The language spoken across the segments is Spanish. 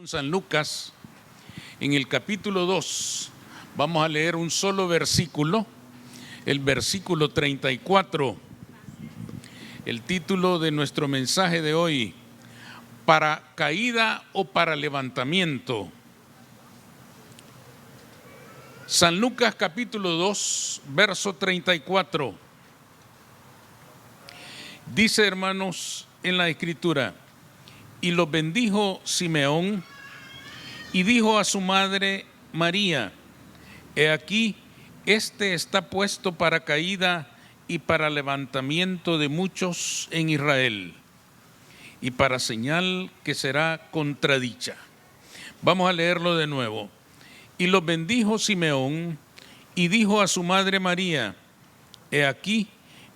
San Lucas, en el capítulo 2, vamos a leer un solo versículo, el versículo 34. El título de nuestro mensaje de hoy: ¿para caída o para levantamiento? San Lucas capítulo 2, verso 34. Dice, hermanos, en la Escritura: y los bendijo Simeón y dijo a su madre María: he aquí, este está puesto para caída y para levantamiento de muchos en Israel, y para señal que será contradicha. Vamos a leerlo de nuevo. Y los bendijo Simeón y dijo a su madre María: he aquí,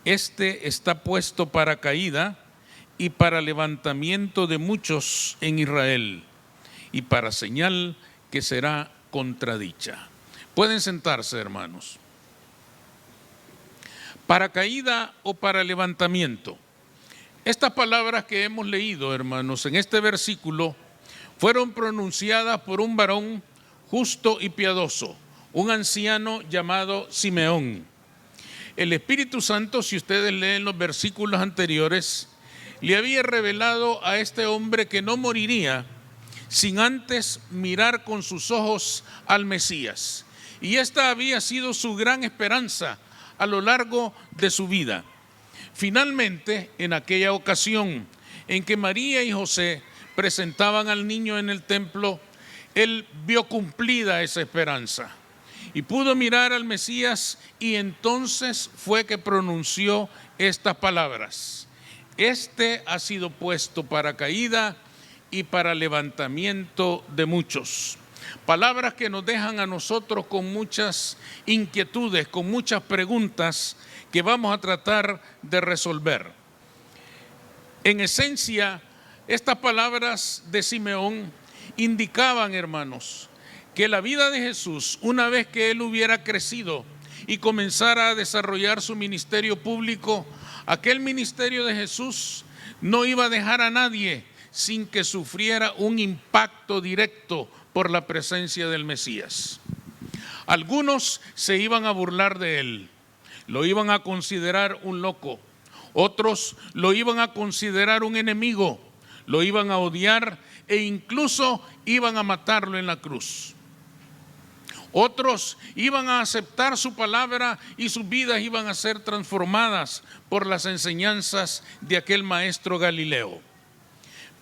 este está puesto para caída y para levantamiento de muchos en Israel, y para señal que será contradicha. Pueden sentarse, hermanos. ¿Para caída o para levantamiento? Estas palabras que hemos leído, hermanos, en este versículo, fueron pronunciadas por un varón justo y piadoso, un anciano llamado Simeón. El Espíritu Santo, si ustedes leen los versículos anteriores, le había revelado a este hombre que no moriría sin antes mirar con sus ojos al Mesías. Y esta había sido su gran esperanza a lo largo de su vida. Finalmente, en aquella ocasión en que María y José presentaban al niño en el templo, él vio cumplida esa esperanza y pudo mirar al Mesías, y entonces fue que pronunció estas palabras: este ha sido puesto para caída y para levantamiento de muchos. Palabras que nos dejan a nosotros con muchas inquietudes, con muchas preguntas que vamos a tratar de resolver. En esencia, estas palabras de Simeón indicaban, hermanos, que la vida de Jesús, una vez que él hubiera crecido y comenzara a desarrollar su ministerio público, aquel ministerio de Jesús no iba a dejar a nadie sin que sufriera un impacto directo por la presencia del Mesías. Algunos se iban a burlar de él, lo iban a considerar un loco. Otros lo iban a considerar un enemigo, lo iban a odiar e incluso iban a matarlo en la cruz. Otros iban a aceptar su palabra y sus vidas iban a ser transformadas por las enseñanzas de aquel maestro Galileo.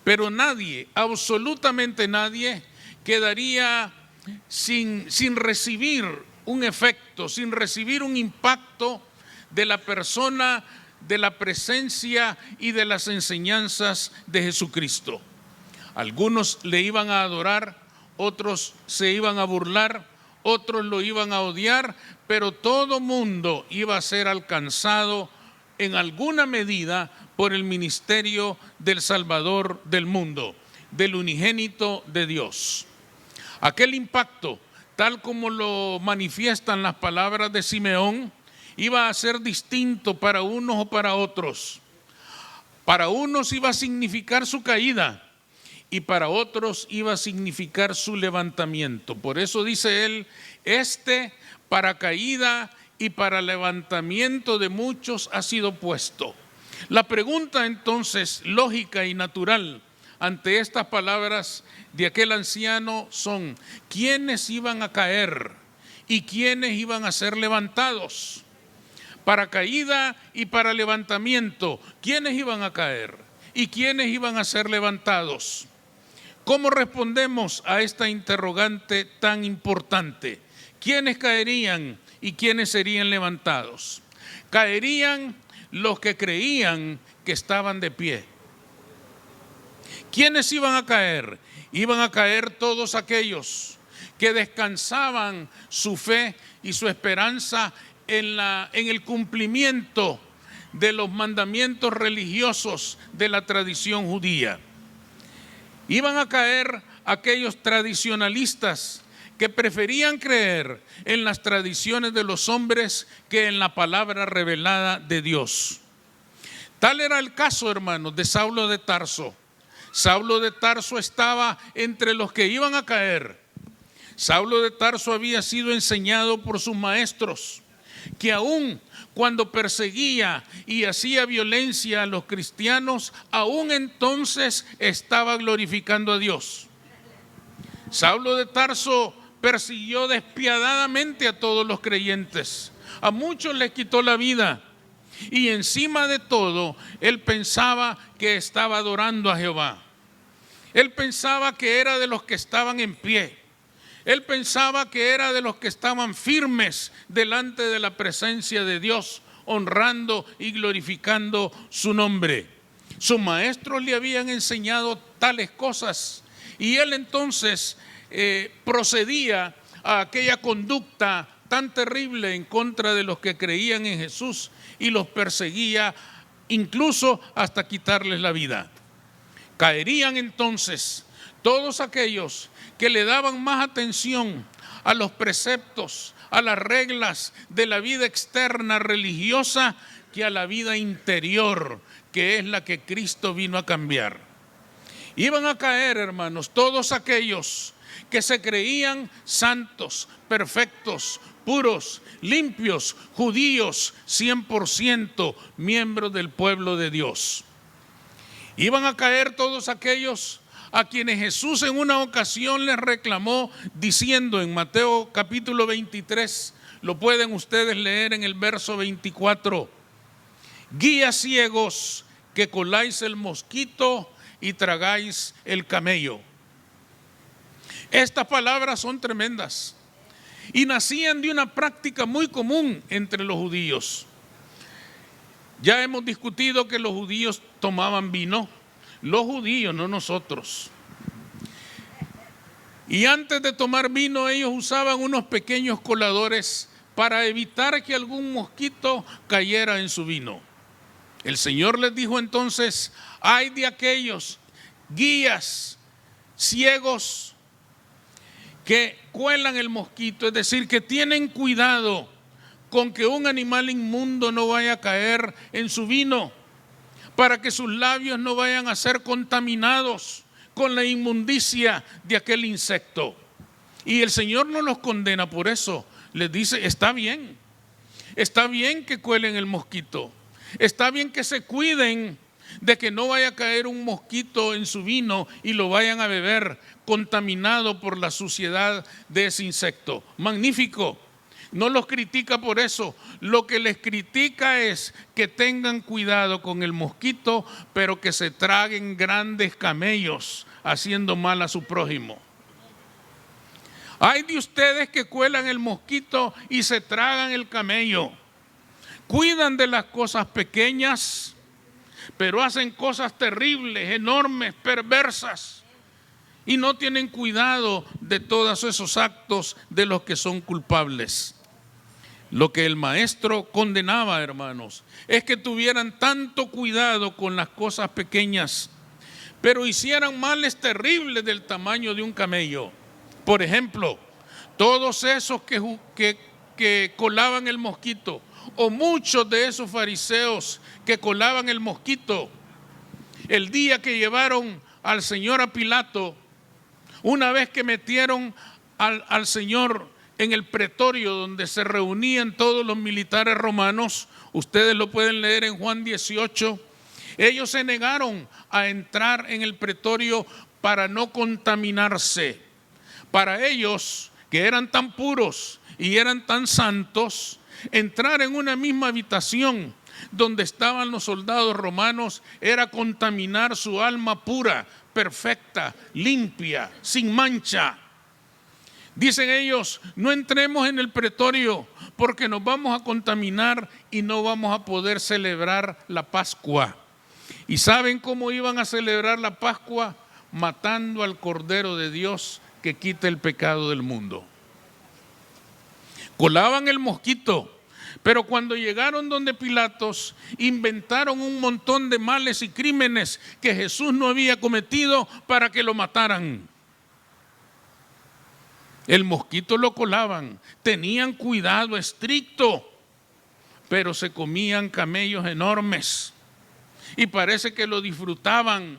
Pero nadie, absolutamente nadie, quedaría sin recibir un efecto, sin recibir un impacto de la persona, de la presencia y de las enseñanzas de Jesucristo. Algunos le iban a adorar, otros se iban a burlar, otros lo iban a odiar, pero todo mundo iba a ser alcanzado en alguna medida por el ministerio del Salvador del mundo, del unigénito de Dios. Aquel impacto, tal como lo manifiestan las palabras de Simeón, iba a ser distinto para unos o para otros. Para unos iba a significar su caída y para otros iba a significar su levantamiento. Por eso dice él: este para caída y para levantamiento de muchos ha sido puesto. La pregunta entonces lógica y natural ante estas palabras de aquel anciano son: ¿quiénes iban a caer y quiénes iban a ser levantados? Para caída y para levantamiento, ¿quiénes iban a caer y quiénes iban a ser levantados? ¿Cómo respondemos a esta interrogante tan importante? ¿Quiénes caerían y quiénes serían levantados? Caerían los que creían que estaban de pie. ¿Quiénes iban a caer? Iban a caer todos aquellos que descansaban su fe y su esperanza en el cumplimiento de los mandamientos religiosos de la tradición judía. Iban a caer aquellos tradicionalistas que preferían creer en las tradiciones de los hombres que en la palabra revelada de Dios. Tal era el caso, hermanos, de Saulo de Tarso. Saulo de Tarso estaba entre los que iban a caer. Saulo de Tarso había sido enseñado por sus maestros que aún cuando perseguía y hacía violencia a los cristianos, aún entonces estaba glorificando a Dios. Saulo de Tarso persiguió despiadadamente a todos los creyentes. A muchos les quitó la vida. Y encima de todo, él pensaba que estaba adorando a Jehová. Él pensaba que era de los que estaban en pie. Él pensaba que era de los que estaban firmes delante de la presencia de Dios, honrando y glorificando su nombre. Sus maestros le habían enseñado tales cosas y él entonces procedía a aquella conducta tan terrible en contra de los que creían en Jesús y los perseguía incluso hasta quitarles la vida. Caerían entonces todos aquellos que le daban más atención a los preceptos, a las reglas de la vida externa religiosa que a la vida interior, que es la que Cristo vino a cambiar. Iban a caer, hermanos, todos aquellos que se creían santos, perfectos, puros, limpios, judíos, 100% miembros del pueblo de Dios. Iban a caer todos aquellos a quienes Jesús en una ocasión les reclamó diciendo en Mateo capítulo 23, lo pueden ustedes leer en el verso 24, guías ciegos que coláis el mosquito y tragáis el camello. Estas palabras son tremendas y nacían de una práctica muy común entre los judíos. Ya hemos discutido que los judíos tomaban vino, los judíos, no nosotros. Y antes de tomar vino ellos usaban unos pequeños coladores para evitar que algún mosquito cayera en su vino. El Señor les dijo entonces, ay de aquellos guías ciegos que cuelan el mosquito, es decir, que tienen cuidado con que un animal inmundo no vaya a caer en su vino, para que sus labios no vayan a ser contaminados con la inmundicia de aquel insecto. Y el Señor no los condena por eso. Les dice, está bien que cuelen el mosquito, está bien que se cuiden de que no vaya a caer un mosquito en su vino y lo vayan a beber contaminado por la suciedad de ese insecto. Magnífico. No los critica por eso. Lo que les critica es que tengan cuidado con el mosquito, pero que se traguen grandes camellos haciendo mal a su prójimo. Hay de ustedes que cuelan el mosquito y se tragan el camello. Cuidan de las cosas pequeñas, pero hacen cosas terribles, enormes, perversas. Y no tienen cuidado de todos esos actos de los que son culpables. Lo que el maestro condenaba, hermanos, es que tuvieran tanto cuidado con las cosas pequeñas, pero hicieran males terribles del tamaño de un camello. Por ejemplo, todos esos que colaban el mosquito, o muchos de esos fariseos que colaban el mosquito, el día que llevaron al Señor a Pilato, una vez que metieron al Señor en el pretorio donde se reunían todos los militares romanos, ustedes lo pueden leer en Juan 18, ellos se negaron a entrar en el pretorio para no contaminarse. Para ellos, que eran tan puros y eran tan santos, entrar en una misma habitación donde estaban los soldados romanos era contaminar su alma pura, perfecta, limpia, sin mancha. Dicen ellos, no entremos en el pretorio porque nos vamos a contaminar y no vamos a poder celebrar la Pascua. ¿Y saben cómo iban a celebrar la Pascua? Matando al Cordero de Dios que quita el pecado del mundo. Colaban el mosquito, pero cuando llegaron donde Pilatos, inventaron un montón de males y crímenes que Jesús no había cometido para que lo mataran. El mosquito lo colaban, tenían cuidado estricto, pero se comían camellos enormes y parece que lo disfrutaban.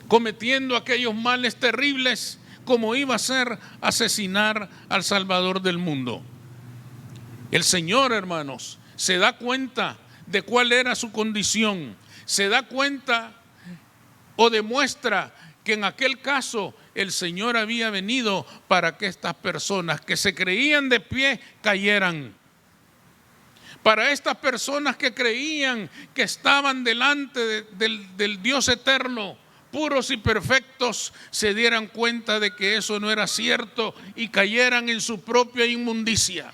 cometiendo aquellos males terribles como iba a ser asesinar al Salvador del mundo. El Señor, hermanos, se da cuenta de cuál era su condición, se da cuenta o demuestra que en aquel caso el Señor había venido para que estas personas que se creían de pie cayeran. Para estas personas que creían que estaban delante del Dios eterno, puros y perfectos, se dieran cuenta de que eso no era cierto y cayeran en su propia inmundicia.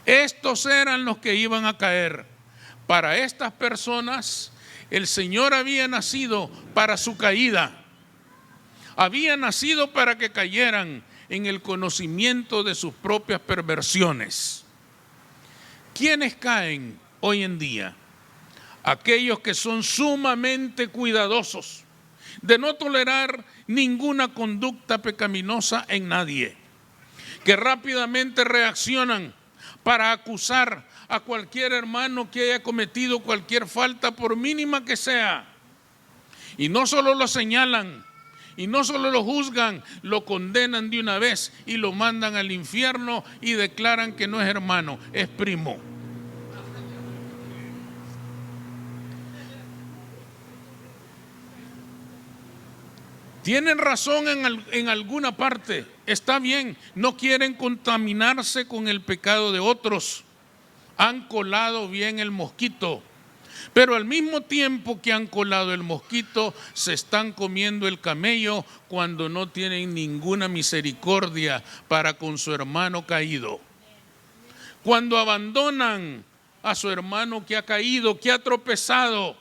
Estos eran los que iban a caer. Para estas personas, el Señor había nacido para su caída. Había nacido para que cayeran en el conocimiento de sus propias perversiones. ¿Quiénes caen hoy en día? Aquellos que son sumamente cuidadosos de no tolerar ninguna conducta pecaminosa en nadie, que rápidamente reaccionan para acusar a cualquier hermano que haya cometido cualquier falta, por mínima que sea. Y no solo lo señalan, y no solo lo juzgan, lo condenan de una vez y lo mandan al infierno y declaran que no es hermano, es primo. Tienen razón en alguna parte, está bien, no quieren contaminarse con el pecado de otros. Han colado bien el mosquito, pero al mismo tiempo que han colado el mosquito, se están comiendo el camello cuando no tienen ninguna misericordia para con su hermano caído. Cuando abandonan a su hermano que ha caído, que ha tropezado,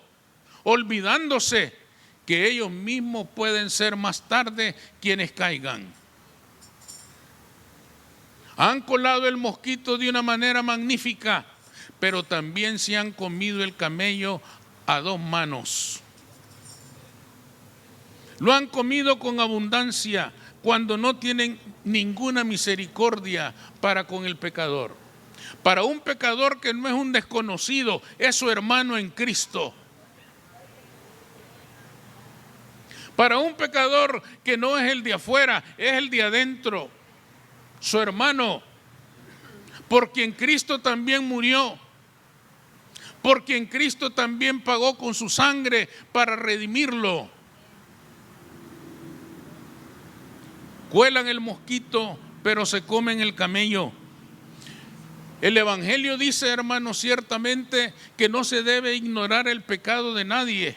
olvidándose que ellos mismos pueden ser más tarde quienes caigan. Han colado el mosquito de una manera magnífica, pero también se han comido el camello a dos manos. Lo han comido con abundancia cuando no tienen ninguna misericordia para con el pecador. Para un pecador que no es un desconocido, es su hermano en Cristo. Para un pecador que no es el de afuera, es el de adentro, su hermano, por quien Cristo también murió, por quien Cristo también pagó con su sangre para redimirlo. Cuelan el mosquito, pero se comen el camello. El Evangelio dice, hermanos, ciertamente que no se debe ignorar el pecado de nadie.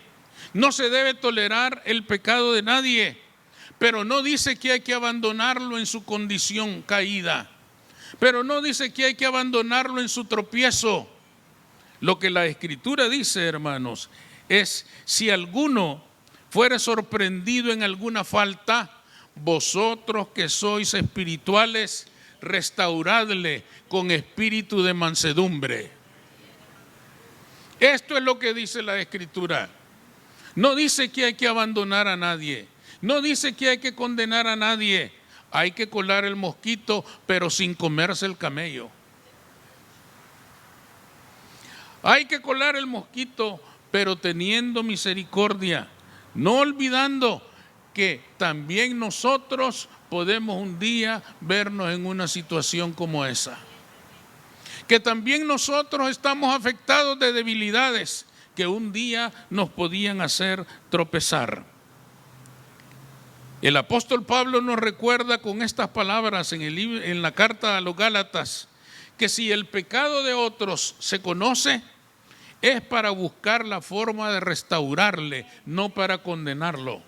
No se debe tolerar el pecado de nadie, pero no dice que hay que abandonarlo en su condición caída, pero no dice que hay que abandonarlo en su tropiezo. Lo que la Escritura dice, hermanos, es si alguno fuere sorprendido en alguna falta, vosotros que sois espirituales, restauradle con espíritu de mansedumbre. Esto es lo que dice la Escritura. No dice que hay que abandonar a nadie, no dice que hay que condenar a nadie. Hay que colar el mosquito, pero sin comerse el camello. Hay que colar el mosquito, pero teniendo misericordia, no olvidando que también nosotros podemos un día vernos en una situación como esa. Que también nosotros estamos afectados de debilidades que un día nos podían hacer tropezar. El apóstol Pablo nos recuerda con estas palabras en la carta a los Gálatas, que si el pecado de otros se conoce, es para buscar la forma de restaurarle, no para condenarlo.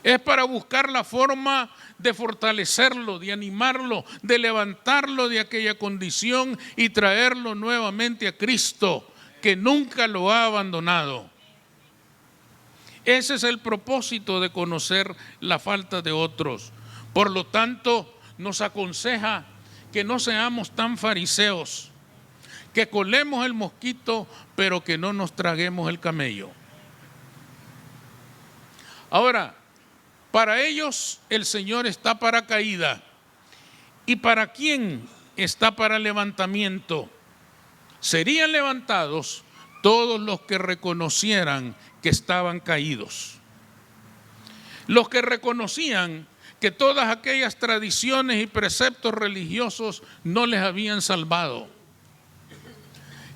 Es para buscar la forma de fortalecerlo, de animarlo, de levantarlo de aquella condición y traerlo nuevamente a Cristo, que nunca lo ha abandonado. Ese es el propósito de conocer la falta de otros. Por lo tanto, nos aconseja que no seamos tan fariseos, que colemos el mosquito, pero que no nos traguemos el camello. Ahora, para ellos el Señor está para caída. ¿Y para quién está para levantamiento? Serían levantados todos los que reconocieran que estaban caídos. Los que reconocían que todas aquellas tradiciones y preceptos religiosos no les habían salvado.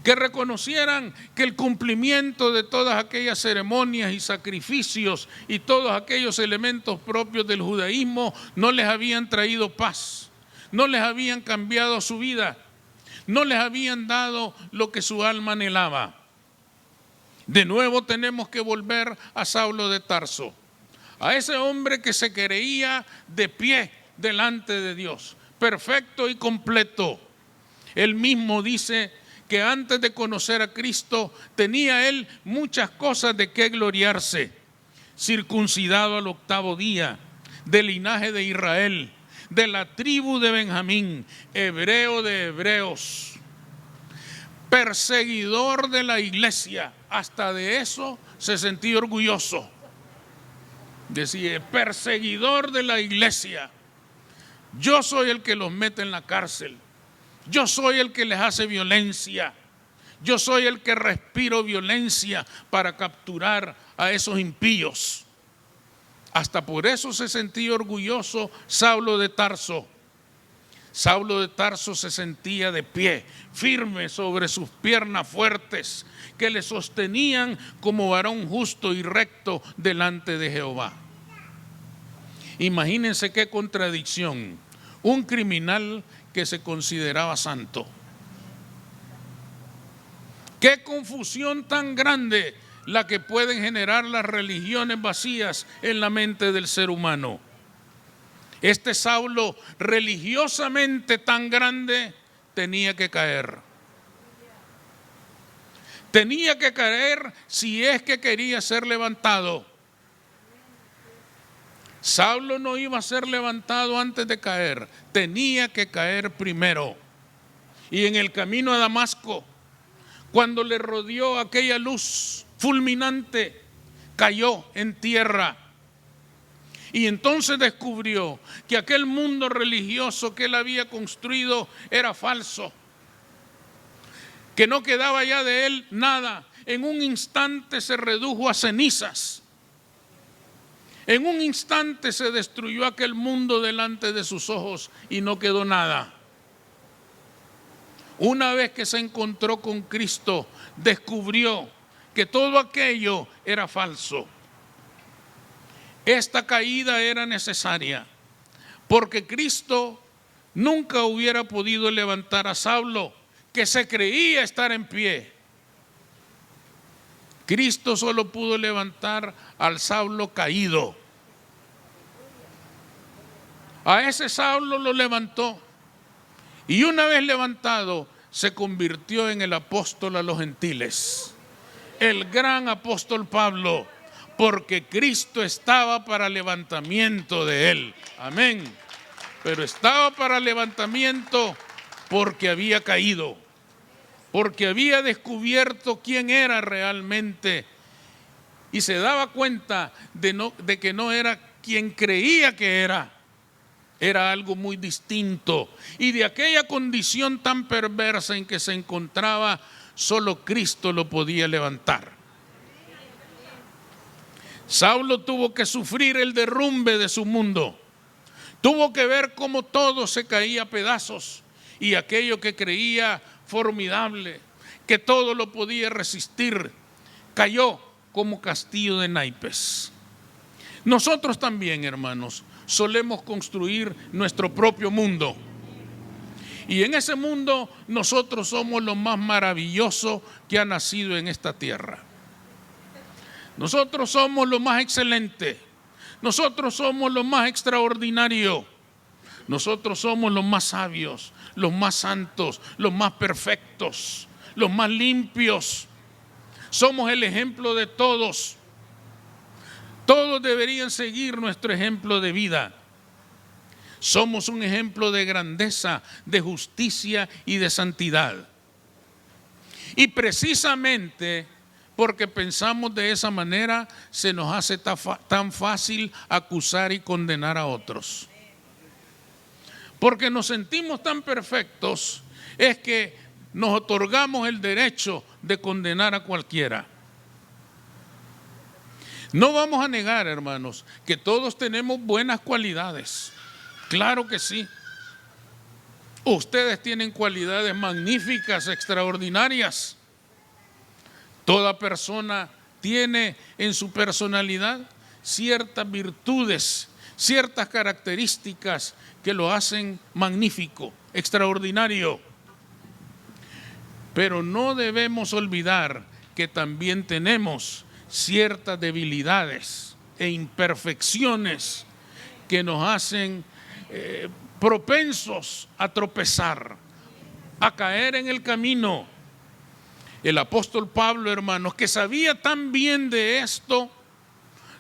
Que reconocieran que el cumplimiento de todas aquellas ceremonias y sacrificios y todos aquellos elementos propios del judaísmo no les habían traído paz, no les habían cambiado su vida, no les habían dado lo que su alma anhelaba. De nuevo tenemos que volver a Saulo de Tarso, a ese hombre que se creía de pie delante de Dios, perfecto y completo. Él mismo dice que antes de conocer a Cristo tenía él muchas cosas de qué gloriarse. Circuncidado al 8º día, del linaje de Israel, de la tribu de Benjamín, hebreo de hebreos, perseguidor de la iglesia. Hasta de eso se sentía orgulloso. Decía, perseguidor de la iglesia. Yo soy el que los mete en la cárcel. Yo soy el que les hace violencia. Yo soy el que respiro violencia para capturar a esos impíos. Hasta por eso se sentía orgulloso Saulo de Tarso. Saulo de Tarso se sentía de pie, firme sobre sus piernas fuertes, que le sostenían como varón justo y recto delante de Jehová. Imagínense qué contradicción. Un criminal que se consideraba santo. Qué confusión tan grande la que pueden generar las religiones vacías en la mente del ser humano. Este Saulo, religiosamente tan grande, tenía que caer. Tenía que caer si es que quería ser levantado. Saulo no iba a ser levantado antes de caer, tenía que caer primero. Y en el camino a Damasco, cuando le rodeó aquella luz fulminante, cayó en tierra. Y entonces descubrió que aquel mundo religioso que él había construido era falso, que no quedaba ya de él nada. En un instante se redujo a cenizas. En un instante se destruyó aquel mundo delante de sus ojos y no quedó nada. Una vez que se encontró con Cristo, descubrió que todo aquello era falso. Esta caída era necesaria, porque Cristo nunca hubiera podido levantar a Saulo, que se creía estar en pie. Cristo solo pudo levantar al Saulo caído. A ese Saulo lo levantó, y una vez levantado se convirtió en el apóstol a los gentiles, el gran apóstol Pablo, porque Cristo estaba para levantamiento de él. Amén. Pero estaba para levantamiento porque había caído, porque había descubierto quién era realmente y se daba cuenta de que no era quien creía que era. Era algo muy distinto, y de aquella condición tan perversa en que se encontraba, solo Cristo lo podía levantar. Saulo tuvo que sufrir el derrumbe de su mundo, tuvo que ver cómo todo se caía a pedazos, y aquello que creía formidable, que todo lo podía resistir, cayó como castillo de naipes. Nosotros también, hermanos, solemos construir nuestro propio mundo. Y en ese mundo nosotros somos lo más maravilloso que ha nacido en esta tierra. Nosotros somos lo más excelente. Nosotros somos lo más extraordinario. Nosotros somos los más sabios, los más santos, los más perfectos, los más limpios. Somos el ejemplo de todos. Todos deberían seguir nuestro ejemplo de vida. Somos un ejemplo de grandeza, de justicia y de santidad. Y precisamente porque pensamos de esa manera, se nos hace tan fácil acusar y condenar a otros. Porque nos sentimos tan perfectos, es que nos otorgamos el derecho de condenar a cualquiera. No vamos a negar, hermanos, que todos tenemos buenas cualidades. Claro que sí. Ustedes tienen cualidades magníficas, extraordinarias. Toda persona tiene en su personalidad ciertas virtudes, ciertas características que lo hacen magnífico, extraordinario. Pero no debemos olvidar que también tenemos ciertas debilidades e imperfecciones que nos hacen propensos a tropezar, a caer en el camino. El apóstol Pablo, hermanos, que sabía tan bien de esto,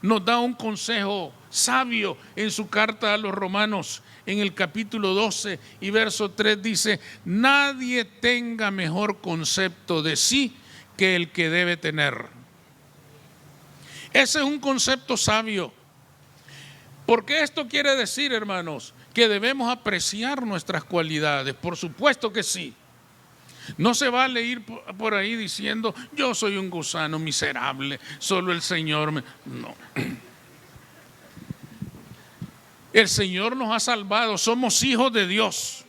nos da un consejo sabio en su carta a los Romanos, en el capítulo 12 y verso 3 dice: nadie tenga mejor concepto de sí que el que debe tener. Ese es un concepto sabio, porque esto quiere decir, hermanos, que debemos apreciar nuestras cualidades. Por supuesto que sí. No se vale ir por ahí diciendo: yo soy un gusano miserable, solo el Señor me... No. El Señor nos ha salvado, somos hijos de Dios.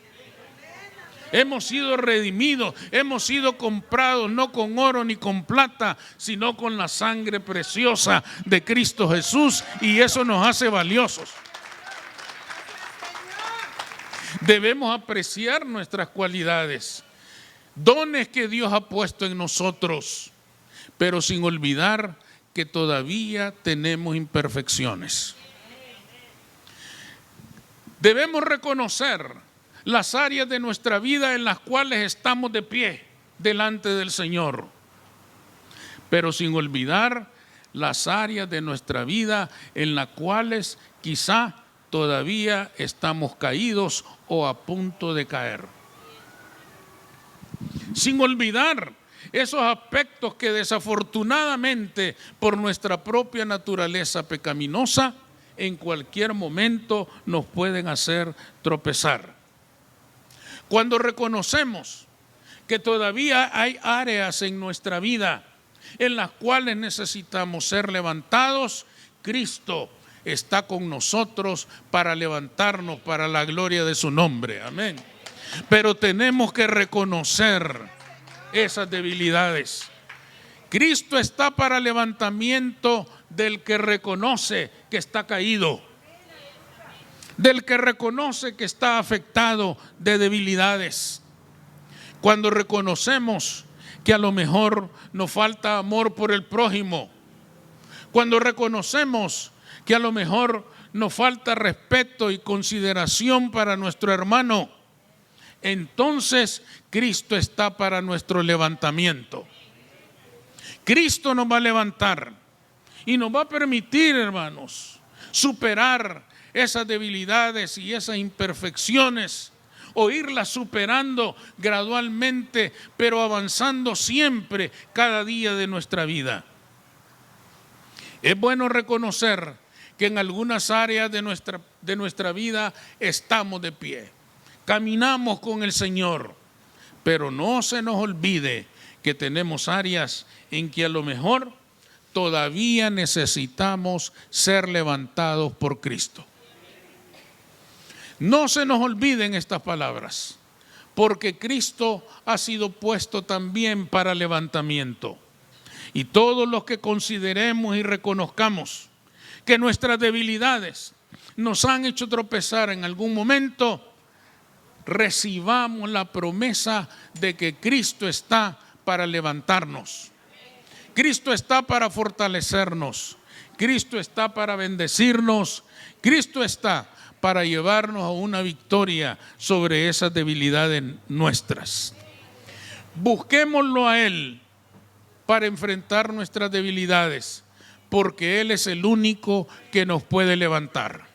Hemos sido redimidos, hemos sido comprados no con oro ni con plata, sino con la sangre preciosa de Cristo Jesús, y eso nos hace valiosos. Debemos apreciar nuestras cualidades, dones que Dios ha puesto en nosotros, pero sin olvidar que todavía tenemos imperfecciones. Debemos reconocer las áreas de nuestra vida en las cuales estamos de pie delante del Señor, pero sin olvidar las áreas de nuestra vida en las cuales quizá todavía estamos caídos o a punto de caer. Sin olvidar esos aspectos que desafortunadamente por nuestra propia naturaleza pecaminosa en cualquier momento nos pueden hacer tropezar. Cuando reconocemos que todavía hay áreas en nuestra vida en las cuales necesitamos ser levantados, Cristo está con nosotros para levantarnos para la gloria de su nombre. Amén. Pero tenemos que reconocer esas debilidades. Cristo está para levantamiento del que reconoce que está caído, del que reconoce que está afectado de debilidades. Cuando reconocemos que a lo mejor nos falta amor por el prójimo, cuando reconocemos que a lo mejor nos falta respeto y consideración para nuestro hermano, entonces Cristo está para nuestro levantamiento. Cristo nos va a levantar y nos va a permitir, hermanos, superar esas debilidades y esas imperfecciones, o irlas superando gradualmente, pero avanzando siempre cada día de nuestra vida. Es bueno reconocer que en algunas áreas de nuestra vida estamos de pie, caminamos con el Señor, pero no se nos olvide que tenemos áreas en que a lo mejor todavía necesitamos ser levantados por Cristo. No se nos olviden estas palabras, porque Cristo ha sido puesto también para levantamiento. Y todos los que consideremos y reconozcamos que nuestras debilidades nos han hecho tropezar en algún momento, recibamos la promesa de que Cristo está para levantarnos. Cristo está para fortalecernos. Cristo está para bendecirnos. Cristo está para llevarnos a una victoria sobre esas debilidades nuestras. Busquémoslo a Él para enfrentar nuestras debilidades, porque Él es el único que nos puede levantar.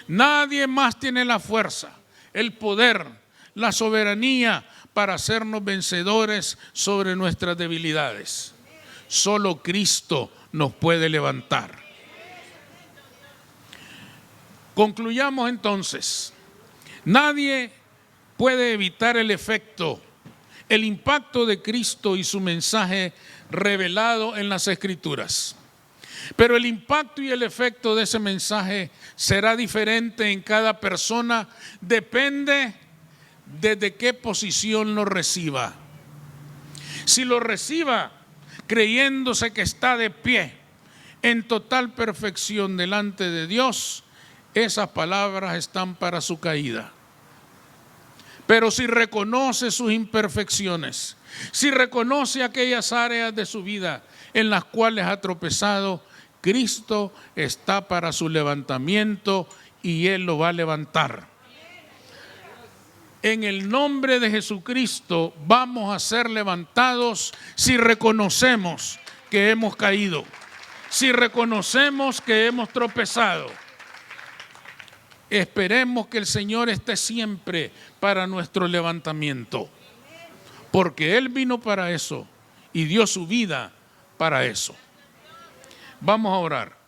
Nadie más tiene la fuerza, el poder, la soberanía para hacernos vencedores sobre nuestras debilidades. Solo Cristo nos puede levantar. Concluyamos entonces. Nadie puede evitar el efecto el impacto de Cristo y su mensaje revelado en las Escrituras. Pero el impacto y el efecto de ese mensaje será diferente en cada persona, depende desde qué posición lo reciba. Si lo reciba creyéndose que está de pie en total perfección delante de Dios, esas palabras están para su caída. Pero si reconoce sus imperfecciones, si reconoce aquellas áreas de su vida en las cuales ha tropezado, Cristo está para su levantamiento y Él lo va a levantar. En el nombre de Jesucristo vamos a ser levantados si reconocemos que hemos caído, si reconocemos que hemos tropezado. Esperemos que el Señor esté siempre para nuestro levantamiento, porque Él vino para eso y dio su vida para eso. Vamos a orar.